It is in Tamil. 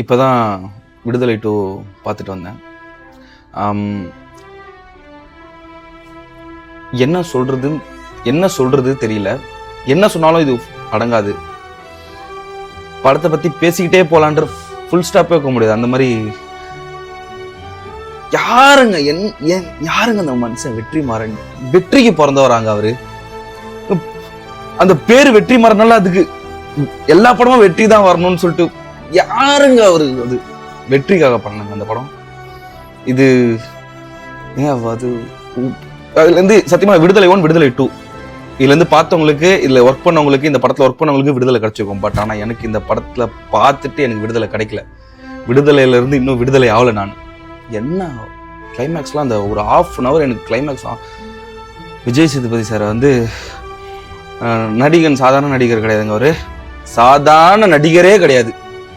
இப்போ தான் விடுதலை 2 பார்த்துட்டு வந்தேன். என்ன சொல்கிறது தெரியல. என்ன சொன்னாலும் இது அடங்காது. படத்தை பற்றி பேசிக்கிட்டே போகலான்ற ஃபுல் ஸ்டாப்பே வைக்க முடியாது. அந்த மாதிரி யாருங்க அந்த மனுஷன் வெற்றிமாறன்? வெற்றிக்கு பிறந்தவராங்க அவரு. அந்த பேரு வெற்றிமாறனால அதுக்கு எல்லா படமும் வெற்றி தான் வரணும்னு சொல்லிட்டு யாருங்க அவரு? அது வெற்றிக்காக பண்ணாங்க அந்த படம். இது அது அதுல இருந்து சத்தியமா விடுதலை 1 விடுதலை 2 இதுல இருந்து பார்த்தவங்களுக்கு, இதுல ஒர்க் பண்ணவங்களுக்கு, இந்த படத்துல ஒர்க் பண்ணவங்களுக்கு விடுதலை கிடைச்சிருக்கும். பட் ஆனா எனக்கு இந்த படத்துல பார்த்துட்டு எனக்கு விடுதலை கிடைக்கல. விடுதலையில இருந்து இன்னும் விடுதலை ஆகல. நான் என்ன கிளைமேக்ஸ்லாம் அந்த ஒரு ½ எனக்கு கிளைமேக்ஸ். விஜய் சேதுபதி சார் வந்து நடிகன் சாதாரண நடிகர் கிடையாதுங்க. அவரு சாதாரண நடிகரே கிடையாது.